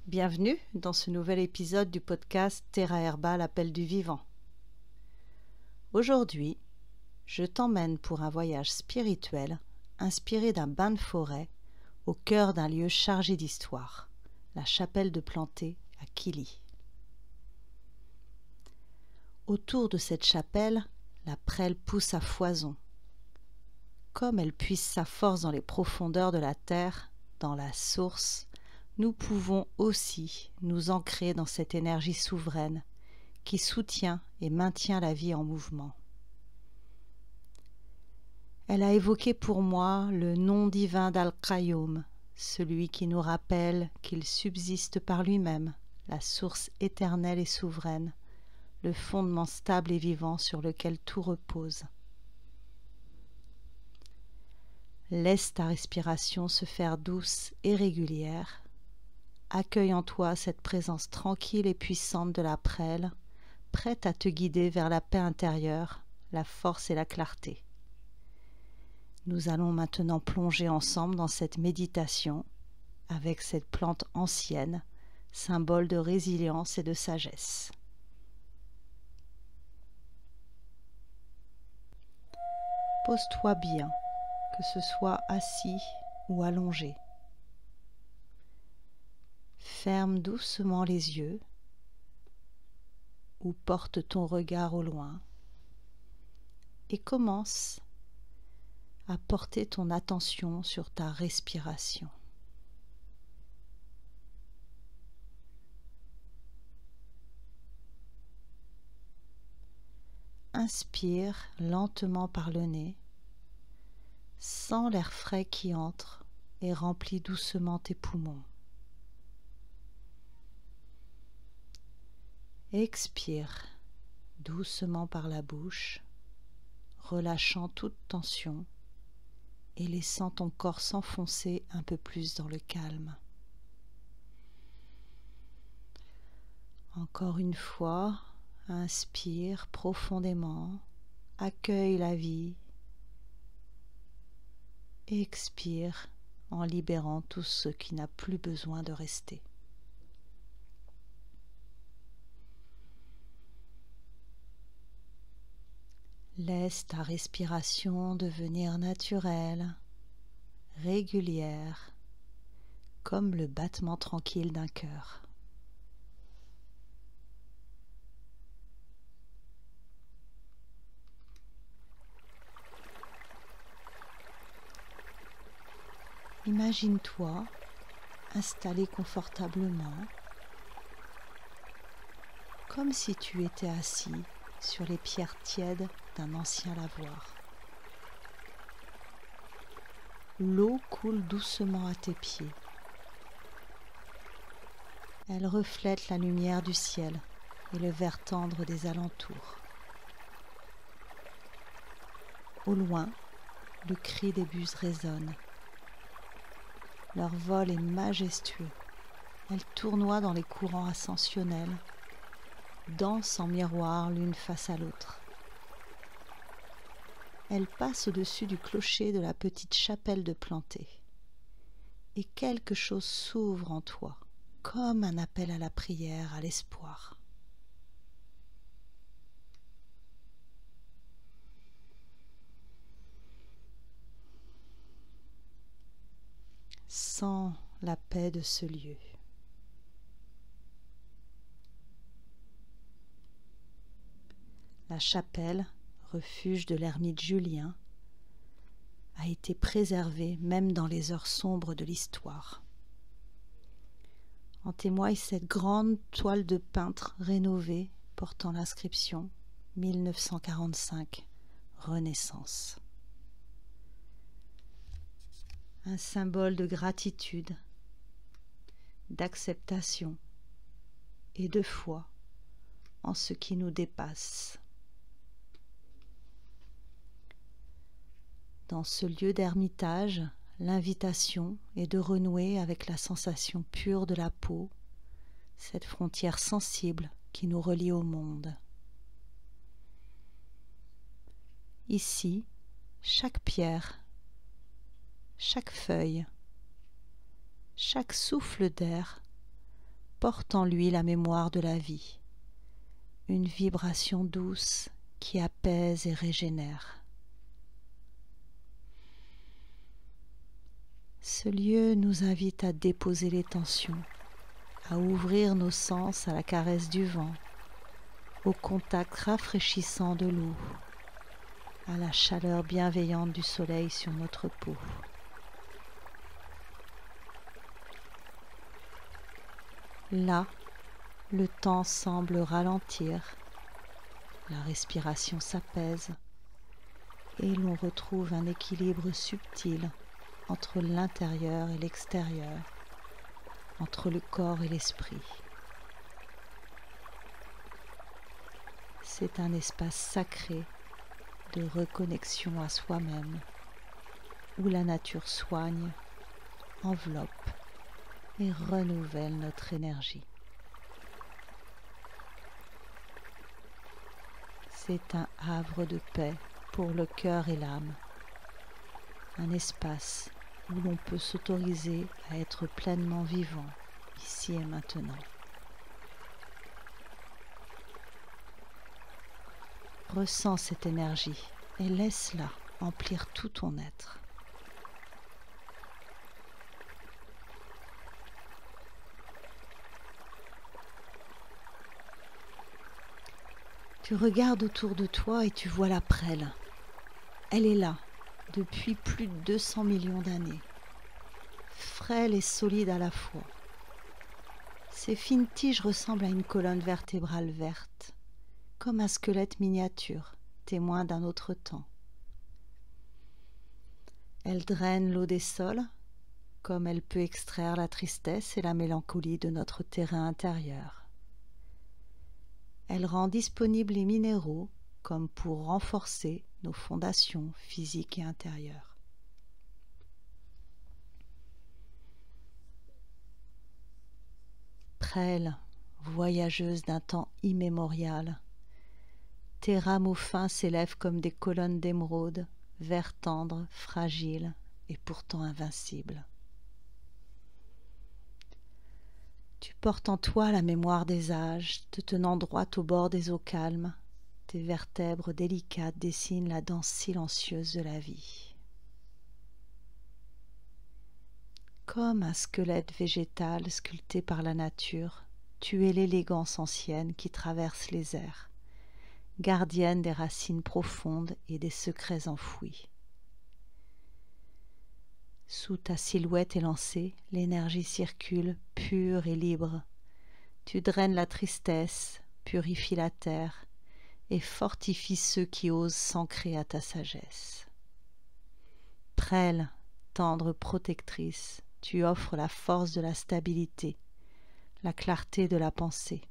Bienvenue dans ce nouvel épisode du podcast Terra Herba, l'appel du vivant. Aujourd'hui, je t'emmène pour un voyage spirituel inspiré d'un bain de forêt au cœur d'un lieu chargé d'histoire, la chapelle de Plantée à Kili. Autour de cette chapelle, la prêle pousse à foison. Comme elle puise sa force dans les profondeurs de la terre, dans la source, nous pouvons aussi nous ancrer dans cette énergie souveraine qui soutient et maintient la vie en mouvement. Elle a évoqué pour moi le nom divin d'Al-Qayoum, celui qui nous rappelle qu'il subsiste par lui-même, la source éternelle et souveraine, le fondement stable et vivant sur lequel tout repose. Laisse ta respiration se faire douce et régulière. Accueille en toi cette présence tranquille et puissante de la prêle, prête à te guider vers la paix intérieure, la force et la clarté. Nous allons maintenant plonger ensemble dans cette méditation avec cette plante ancienne, symbole de résilience et de sagesse. Pose-toi bien, que ce soit assis ou allongé. Ferme doucement les yeux ou porte ton regard au loin et commence à porter ton attention sur ta respiration. Inspire lentement par le nez, sens l'air frais qui entre et remplit doucement tes poumons. Expire doucement par la bouche, relâchant toute tension et laissant ton corps s'enfoncer un peu plus dans le calme. Encore une fois, inspire profondément, accueille la vie, expire en libérant tout ce qui n'a plus besoin de rester. Laisse ta respiration devenir naturelle, régulière, comme le battement tranquille d'un cœur. Imagine-toi installé confortablement, comme si tu étais assis sur les pierres tièdes d'un ancien lavoir. L'eau coule doucement à tes pieds. Elle reflète la lumière du ciel et le vert tendre des alentours. Au loin, le cri des buses résonne. Leur vol est majestueux. Elles tournoient dans les courants ascensionnels, dansent en miroir l'une face à l'autre. Elles passent au-dessus du clocher de la petite chapelle de Plantée. Et quelque chose s'ouvre en toi, comme un appel à la prière, à l'espoir. Sens la paix de ce lieu. La chapelle, refuge de l'ermite Julien, a été préservée même dans les heures sombres de l'histoire. En témoigne cette grande toile de peintre rénovée portant l'inscription 1945 Renaissance. Un symbole de gratitude, d'acceptation et de foi en ce qui nous dépasse. Dans ce lieu d'ermitage, l'invitation est de renouer avec la sensation pure de la peau, cette frontière sensible qui nous relie au monde. Ici, chaque pierre, chaque feuille, chaque souffle d'air porte en lui la mémoire de la vie, une vibration douce qui apaise et régénère. Ce lieu nous invite à déposer les tensions, à ouvrir nos sens à la caresse du vent, au contact rafraîchissant de l'eau, à la chaleur bienveillante du soleil sur notre peau. Là, le temps semble ralentir, la respiration s'apaise et l'on retrouve un équilibre subtil entre l'intérieur et l'extérieur, entre le corps et l'esprit. C'est un espace sacré de reconnexion à soi-même, où la nature soigne, enveloppe et renouvelle notre énergie. C'est un havre de paix pour le cœur et l'âme, un espace où l'on peut s'autoriser à être pleinement vivant, ici et maintenant. Ressens cette énergie et laisse-la emplir tout ton être. Tu regardes autour de toi et tu vois la prêle. Elle est là depuis plus de 200 millions d'années, frêle et solide à la fois. Ses fines tiges ressemblent à une colonne vertébrale verte, comme un squelette miniature, témoin d'un autre temps. Elle draine l'eau des sols, comme elle peut extraire la tristesse et la mélancolie de notre terrain intérieur. Elle rend disponibles les minéraux, comme pour renforcer nos fondations physiques et intérieures. Prêle, voyageuse d'un temps immémorial, tes rameaux fins s'élèvent comme des colonnes d'émeraude, vert tendre, fragile et pourtant invincible. Tu portes en toi la mémoire des âges, te tenant droit au bord des eaux calmes. Tes vertèbres délicates dessinent la danse silencieuse de la vie. Comme un squelette végétal sculpté par la nature, tu es l'élégance ancienne qui traverse les airs, gardienne des racines profondes et des secrets enfouis. Sous ta silhouette élancée, l'énergie circule, pure et libre. Tu draines la tristesse, purifies la terre et fortifies ceux qui osent s'ancrer à ta sagesse. Prêle, tendre protectrice, tu offres la force de la stabilité, la clarté de la pensée,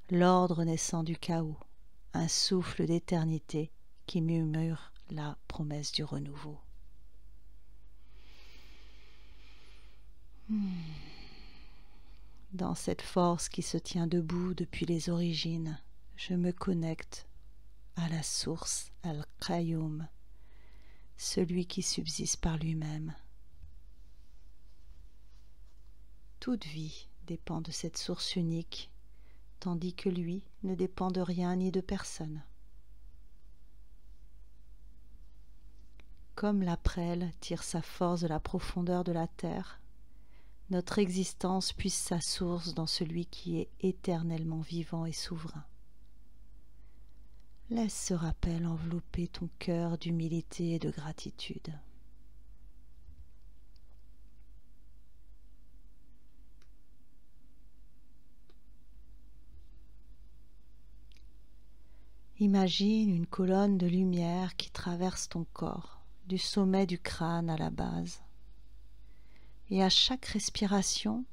l'ordre naissant du chaos, un souffle d'éternité qui murmure la promesse du renouveau. Dans cette force qui se tient debout depuis les origines, je me connecte à la source, Al-Qayoum, celui qui subsiste par lui-même. Toute vie dépend de cette source unique, tandis que lui ne dépend de rien ni de personne. Comme la prêle tire sa force de la profondeur de la terre, notre existence puise sa source dans celui qui est éternellement vivant et souverain. Laisse ce rappel envelopper ton cœur d'humilité et de gratitude. Imagine une colonne de lumière qui traverse ton corps, du sommet du crâne à la base. Et à chaque respiration,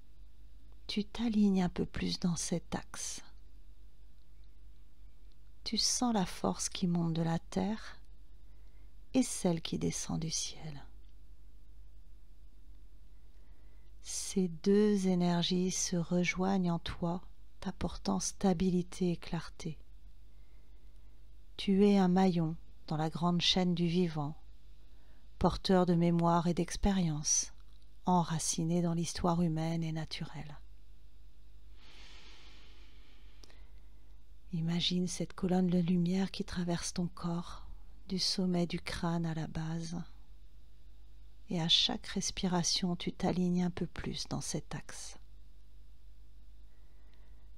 tu t'alignes un peu plus dans cet axe. Tu sens la force qui monte de la terre et celle qui descend du ciel. Ces deux énergies se rejoignent en toi, t'apportant stabilité et clarté. Tu es un maillon dans la grande chaîne du vivant, porteur de mémoire et d'expérience, enraciné dans l'histoire humaine et naturelle. Imagine cette colonne de lumière qui traverse ton corps, du sommet du crâne à la base. Et à chaque respiration, tu t'alignes un peu plus dans cet axe.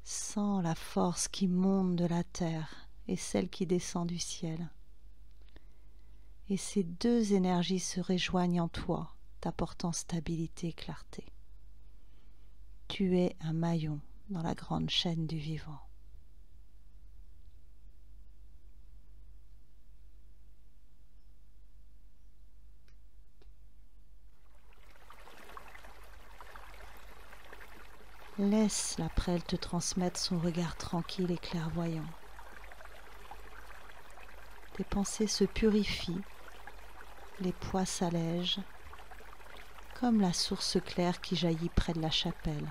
Sens la force qui monte de la terre et celle qui descend du ciel. Et ces deux énergies se rejoignent en toi, t'apportant stabilité et clarté. Tu es un maillon dans la grande chaîne du vivant. Laisse la prêle te transmettre son regard tranquille et clairvoyant. Tes pensées se purifient, les poids s'allègent, comme la source claire qui jaillit près de la chapelle.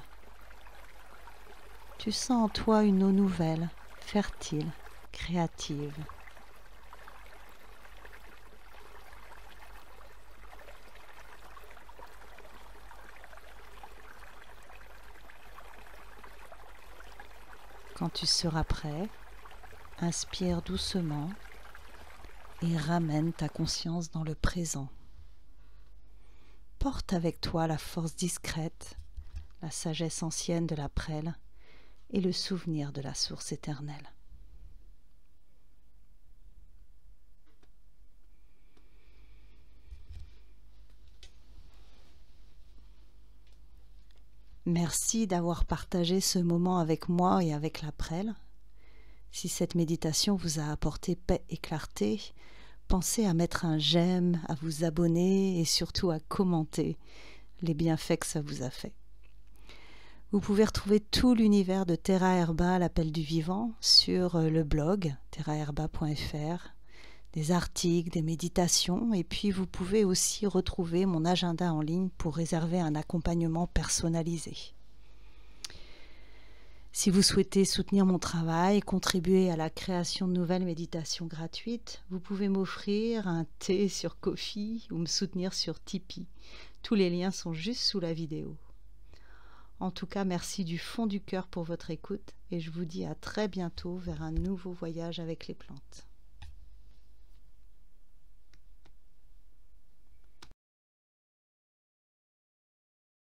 Tu sens en toi une eau nouvelle, fertile, créative. Quand tu seras prêt, inspire doucement et ramène ta conscience dans le présent. Porte avec toi la force discrète, la sagesse ancienne de la prêle et le souvenir de la source éternelle. Merci d'avoir partagé ce moment avec moi et avec la prêle. Si cette méditation vous a apporté paix et clarté, pensez à mettre un j'aime, à vous abonner et surtout à commenter les bienfaits que ça vous a fait. Vous pouvez retrouver tout l'univers de Terra Herba, l'appel du vivant, sur le blog terraherba.fr, des articles, des méditations, et puis vous pouvez aussi retrouver mon agenda en ligne pour réserver un accompagnement personnalisé. Si vous souhaitez soutenir mon travail et contribuer à la création de nouvelles méditations gratuites, vous pouvez m'offrir un thé sur Ko-fi ou me soutenir sur Tipeee. Tous les liens sont juste sous la vidéo. En tout cas, merci du fond du cœur pour votre écoute et je vous dis à très bientôt vers un nouveau voyage avec les plantes.